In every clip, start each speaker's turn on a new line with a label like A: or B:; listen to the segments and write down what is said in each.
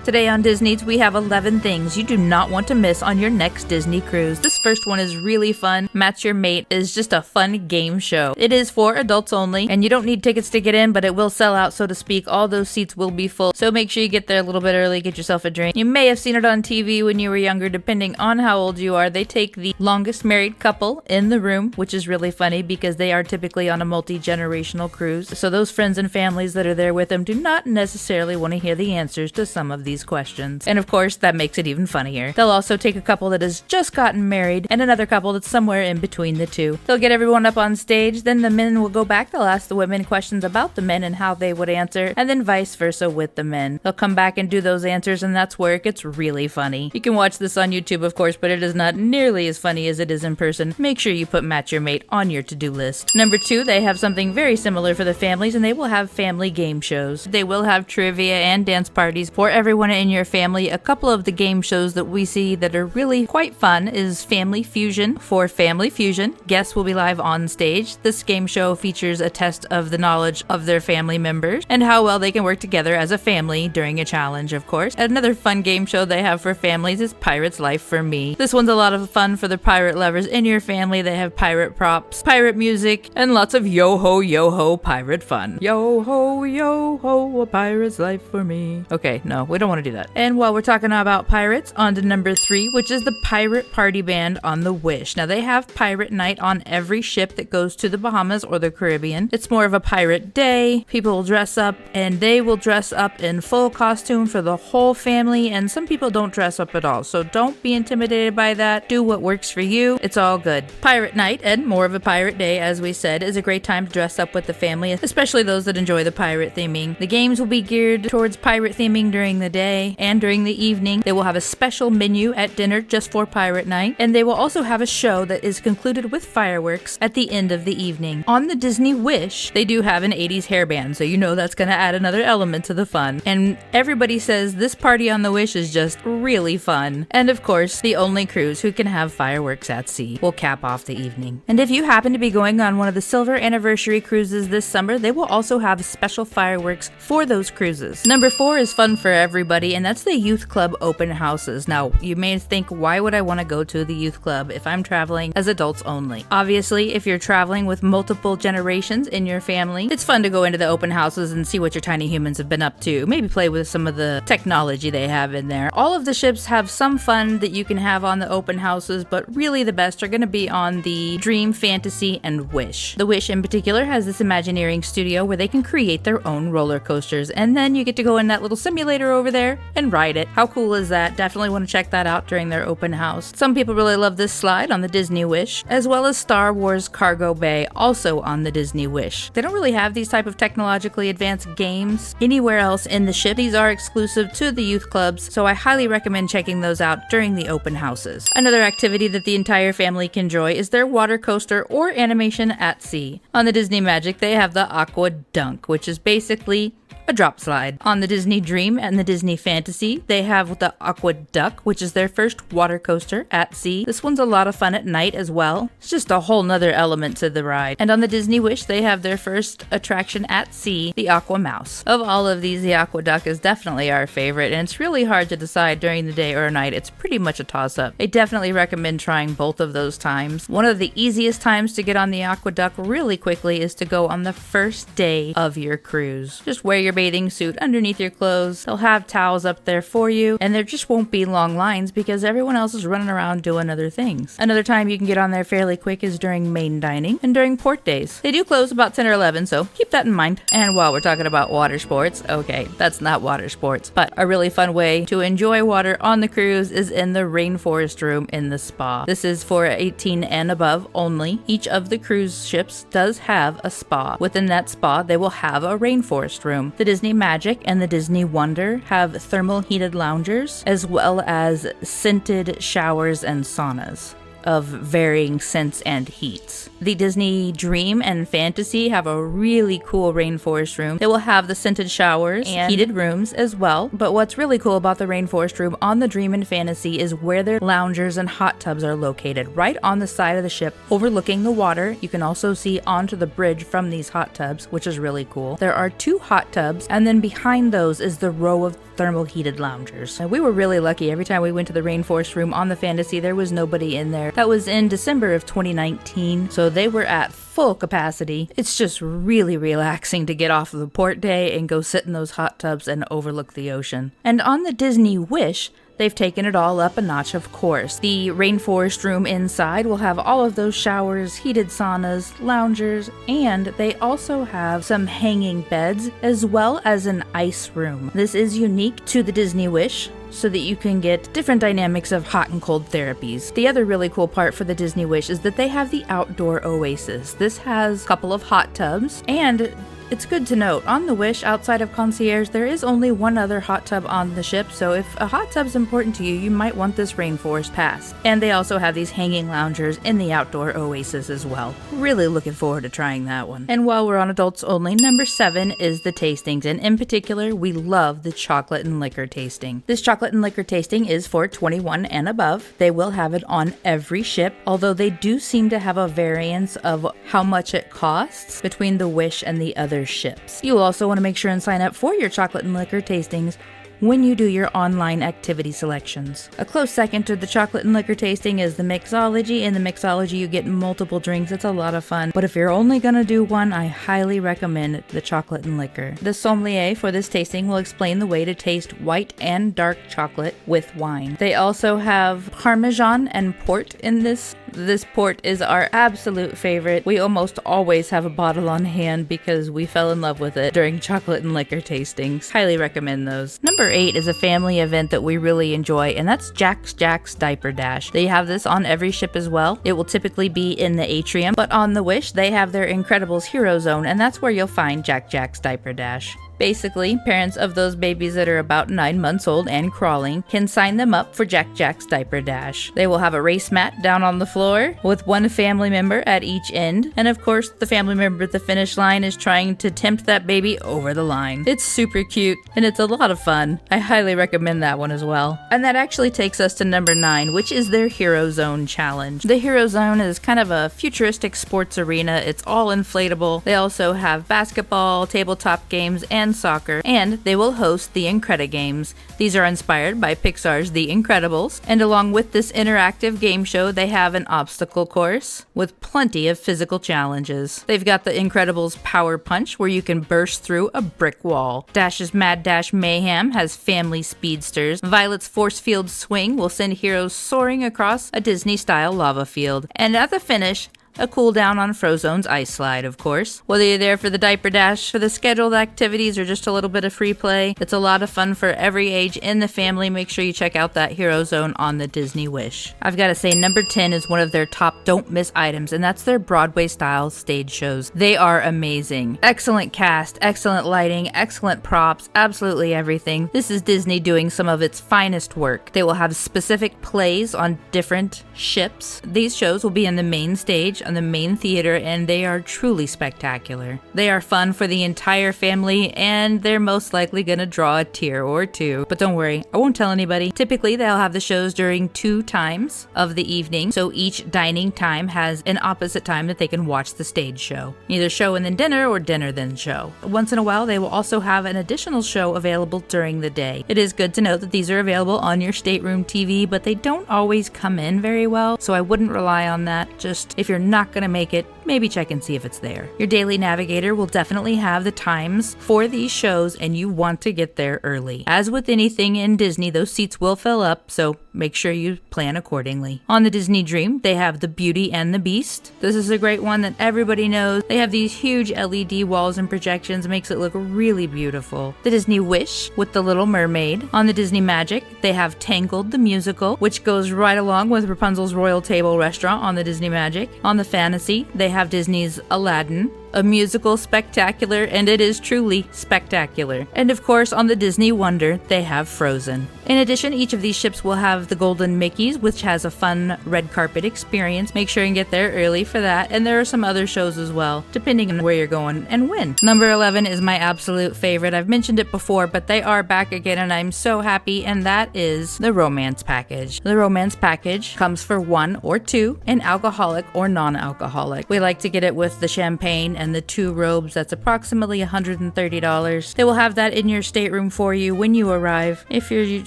A: Today on Disney's, we have 11 things you do not want to miss on your next Disney cruise. This first one is really fun. Match Your Mate is just a fun game show. It is for adults only, and you don't need tickets to get in, but it will sell out, so to speak. All those seats will be full, so make sure you get there a little bit early, get yourself a drink. You may have seen it on TV when you were younger, depending on how old you are. They take the longest married couple in the room, which is really funny because they are typically on a multi-generational cruise. So those friends and families that are there with them do not necessarily want to hear the answers to some of these questions. And of course, that makes it even funnier. They'll also take a couple that has just gotten married and another couple that's somewhere in between the two. They'll get everyone up on stage, then the men will go back, they'll ask the women questions about the men and how they would answer, and then vice versa with the men. They'll come back and do those answers, and that's where it gets really funny. You can watch this on YouTube, of course, but it is not nearly as funny as it is in person. Make sure you put Match Your Mate on your to-do list. Number 2, they have something very similar for the families, and they will have family game shows. They will have trivia and dance parties for everyone in your family. A couple of the game shows that we see that are really quite fun is Family Fusion. For Family Fusion, guests will be live on stage. This game show features a test of the knowledge of their family members and how well they can work together as a family during a challenge, of course. Another fun game show they have for families is Pirate's Life for Me. This one's a lot of fun for the pirate lovers in your family. They have pirate props, pirate music, and lots of yo-ho pirate fun. Yo-ho, a pirate's life for me. Okay, no, we don't want to do that. And while we're talking about pirates, on to number 3, which is the Pirate Party Band on the Wish. Now, they have Pirate Night on every ship that goes to the Bahamas or the Caribbean. It's more of a pirate day. People will dress up, and they will dress up in full costume for the whole family, and some people don't dress up at all, so don't be intimidated by that. Do what works for you. It's all good. Pirate Night, and more of a pirate day, as we said, is a great time to dress up with the family, especially those that enjoy the pirate theming. The games will be geared towards pirate theming during the day and during the evening. They will have a special menu at dinner just for Pirate Night, and they will also have a show that is concluded with fireworks at the end of the evening. On the Disney Wish, they do have an 80s hairband, so you know that's going to add another element to the fun. And everybody says this party on the Wish is just really fun. And of course, the only cruise who can have fireworks at sea will cap off the evening. And if you happen to be going on one of the silver anniversary cruises this summer, they will also have special fireworks for those cruises. Number 4 is fun for everybody, and that's the Youth Club open houses. Now, you may think, why would I want to go to the youth club if I'm traveling as adults only? Obviously, if you're traveling with multiple generations in your family, it's fun to go into the open houses and see what your tiny humans have been up to. Maybe play with some of the technology they have in there. All of the ships have some fun that you can have on the open houses, but really the best are going to be on the Dream, Fantasy, and Wish. The Wish in particular has this Imagineering studio where they can create their own roller coasters, and then you get to go in that little simulator over there and ride it. How cool is that? Definitely want to check that out during their open house. Some people really love this slide on the Disney Wish, as well as Star Wars Cargo Bay, also on the Disney Wish. They don't really have these type of technologically advanced games anywhere else in the ship. These are exclusive to the youth clubs, so I highly recommend checking those out during the open houses. Another activity that the entire family can enjoy is their water coaster or animation at sea. On the Disney Magic, they have the Aqua Dunk, which is basically a drop slide. On the Disney Dream and the Disney Fantasy, they have the Aqua Duck, which is their first water coaster at sea. This one's a lot of fun at night as well. It's just a whole nother element to the ride. And on the Disney Wish, they have their first attraction at sea, the Aqua Mouse. Of all of these, the Aqua Duck is definitely our favorite, and it's really hard to decide during the day or night. It's pretty much a toss-up. I definitely recommend trying both of those times. One of the easiest times to get on the Aqua Duck really quickly is to go on the first day of your cruise. Just wear your bathing suit underneath your clothes. They'll have towels up there for you, and there just won't be long lines because everyone else is running around doing other things. Another time you can get on there fairly quick is during main dining and during port days. They do close about 10 or 11, so keep that in mind. And while we're talking about water sports, okay, that's not water sports, but a really fun way to enjoy water on the cruise is in the rainforest room in the spa. This is for 18 and above only. Each of the cruise ships does have a spa. Within that spa, they will have a rainforest room. The Disney Magic and the Disney Wonder have thermal heated loungers, as well as scented showers and saunas of varying scents and heats. The Disney Dream and Fantasy have a really cool rainforest room. They will have the scented showers and heated rooms as well. But what's really cool about the rainforest room on the Dream and Fantasy is where their loungers and hot tubs are located, right on the side of the ship, overlooking the water. You can also see onto the bridge from these hot tubs, which is really cool. There are 2 hot tubs, and then behind those is the row of thermal heated loungers. And we were really lucky. Every time we went to the rainforest room on the Fantasy, there was nobody in there. That was in December of 2019, so they were at full capacity. It's just really relaxing to get off of the port day and go sit in those hot tubs and overlook the ocean. And on the Disney Wish, they've taken it all up a notch, of course. The rainforest room inside will have all of those showers, heated saunas, loungers, and they also have some hanging beds as well as an ice room. This is unique to the Disney Wish, so that you can get different dynamics of hot and cold therapies. The other really cool part for the Disney Wish is that they have the outdoor oasis. This has a couple of hot tubs, and it's good to note, on the Wish, outside of Concierge, there is only one other hot tub on the ship, so if a hot tub's important to you, you might want this Rainforest Pass. And they also have these hanging loungers in the outdoor oasis as well. Really looking forward to trying that one. And while we're on adults only, number 7 is the tastings, and in particular, we love the chocolate and liquor tasting. This chocolate and liquor tasting is for 21 and above. They will have it on every ship, although they do seem to have a variance of how much it costs between the Wish and the other ships. You'll also want to make sure and sign up for your chocolate and liquor tastings when you do your online activity selections. A close second to the chocolate and liquor tasting is the mixology. In the mixology, you get multiple drinks. It's a lot of fun. But if you're only gonna do one, I highly recommend the chocolate and liquor. The sommelier for this tasting will explain the way to taste white and dark chocolate with wine. They also have Parmesan and port in this. This port is our absolute favorite. We almost always have a bottle on hand because we fell in love with it during chocolate and liquor tastings. Highly recommend those. Number 8 is a family event that we really enjoy, and that's Jack's Diaper Dash. They have this on every ship as well. It will typically be in the atrium, but on the Wish, they have their Incredibles Hero Zone, and that's where you'll find Jack's Diaper Dash. Basically, parents of those babies that are about 9 months old and crawling can sign them up for Jack's Diaper Dash. They will have a race mat down on the floor with one family member at each end, and of course, the family member at the finish line is trying to tempt that baby over the line. It's super cute, and it's a lot of fun. I highly recommend that one as well. And that actually takes us to number 9, which is their Hero Zone Challenge. The Hero Zone is kind of a futuristic sports arena. It's all inflatable. They also have basketball, tabletop games, and soccer, and they will host the Incredigames. These are inspired by Pixar's The Incredibles, and along with this interactive game show, they have an obstacle course with plenty of physical challenges. They've got the Incredibles Power Punch, where you can burst through a brick wall. Dash's Mad Dash Mayhem has family speedsters. Violet's Force Field Swing will send heroes soaring across a Disney-style lava field. And at the finish, a cool down on Frozone's ice slide, of course. Whether you're there for the diaper dash, for the scheduled activities, or just a little bit of free play, it's a lot of fun for every age in the family. Make sure you check out that Hero Zone on the Disney Wish. I've got to say, number 10 is one of their top don't miss items, and that's their Broadway-style stage shows. They are amazing. Excellent cast, excellent lighting, excellent props, absolutely everything. This is Disney doing some of its finest work. They will have specific plays on different ships. These shows will be in the main stage, on the main theater, and they are truly spectacular. They are fun for the entire family, and they're most likely gonna draw a tear or two. But don't worry, I won't tell anybody. Typically, they'll have the shows during 2 times of the evening, so each dining time has an opposite time that they can watch the stage show. Either show and then dinner, or dinner then show. Once in a while, they will also have an additional show available during the day. It is good to note that these are available on your stateroom TV, but they don't always come in very well, so I wouldn't rely on that. Just if you're not gonna make it, maybe check and see if it's there. Your daily navigator will definitely have the times for these shows, and you want to get there early. As with anything in Disney, those seats will fill up, so make sure you plan accordingly. On the Disney Dream, they have the Beauty and the Beast. This is a great one that everybody knows. They have these huge LED walls and projections, makes it look really beautiful. The Disney Wish with the Little Mermaid. On the Disney Magic, they have Tangled the Musical, which goes right along with Rapunzel's Royal Table Restaurant on the Disney Magic. On the Fantasy, they have Disney's Aladdin. a musical spectacular, and it is truly spectacular. And of course, on the Disney Wonder, they have Frozen. In addition, each of these ships will have the Golden Mickeys, which has a fun red carpet experience. Make sure and get there early for that, and there are some other shows as well, depending on where you're going and when. Number 11 is my absolute favorite. I've mentioned it before, but they are back again, and I'm so happy, and that is the Romance Package. The Romance Package comes for 1 or 2, an alcoholic or non-alcoholic. We like to get it with the champagne and the 2 robes. That's approximately $130. They will have that in your stateroom for you when you arrive. If you're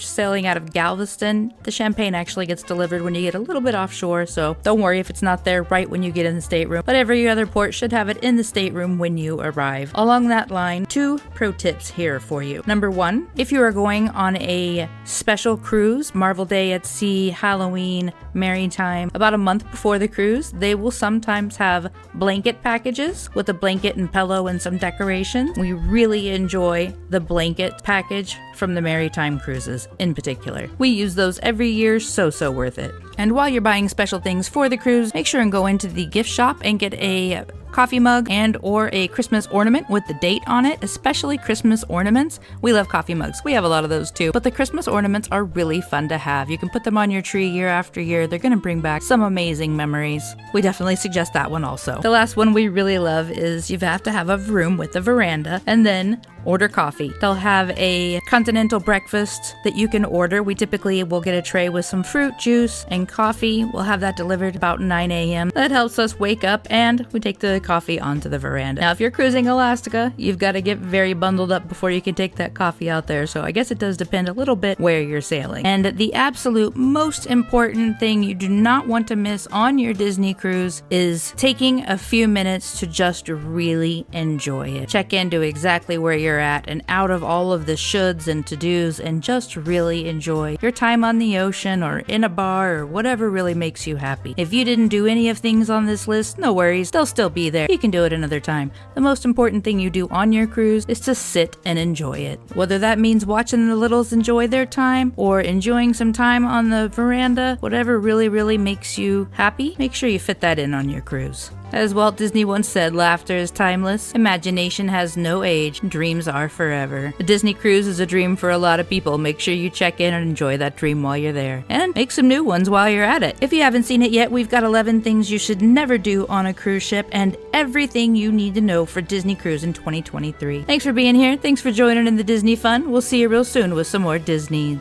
A: sailing out of Galveston, the champagne actually gets delivered when you get a little bit offshore, so don't worry if it's not there right when you get in the stateroom, but every other port should have it in the stateroom when you arrive. Along that line, 2 pro tips here for you. Number 1, if you are going on a special cruise, Marvel Day at Sea, Halloween, Maritime, about a month before the cruise, they will sometimes have blanket packages with a blanket and pillow and some decorations. We really enjoy the blanket package from the Maritime cruises in particular. We use those every year, so worth it. And while you're buying special things for the cruise, make sure and go into the gift shop and get a coffee mug and or a Christmas ornament with the date on it, especially Christmas ornaments. We love coffee mugs. We have a lot of those too, but the Christmas ornaments are really fun to have. You can put them on your tree year after year. They're going to bring back some amazing memories. We definitely suggest that one also. The last one we really love is you have to have a room with a veranda and then order coffee. They'll have a continental breakfast that you can order. We typically will get a tray with some fruit juice and coffee. We'll have that delivered about 9 a.m. That helps us wake up, and we take the coffee onto the veranda. Now, if you're cruising Alaska, you've got to get very bundled up before you can take that coffee out there, so I guess it does depend a little bit where you're sailing. And the absolute most important thing you do not want to miss on your Disney cruise is taking a few minutes to just really enjoy it. Check into exactly where you're at and out of all of the shoulds and to-dos, and just really enjoy your time on the ocean or in a bar or whatever really makes you happy. If you didn't do any of things on this list, no worries, they'll still be there. You can do it another time. The most important thing you do on your cruise is to sit and enjoy it. Whether that means watching the littles enjoy their time or enjoying some time on the veranda, whatever really makes you happy, make sure you fit that in on your cruise. As Walt Disney once said, laughter is timeless, imagination has no age, dreams are forever. The Disney cruise is a dream for a lot of people. Make sure you check in and enjoy that dream while you're there. And make some new ones while you're at it. If you haven't seen it yet, we've got 11 things you should never do on a cruise ship and everything you need to know for Disney Cruise in 2023. Thanks for being here. Thanks for joining in the Disney fun. We'll see you real soon with some more Disneys.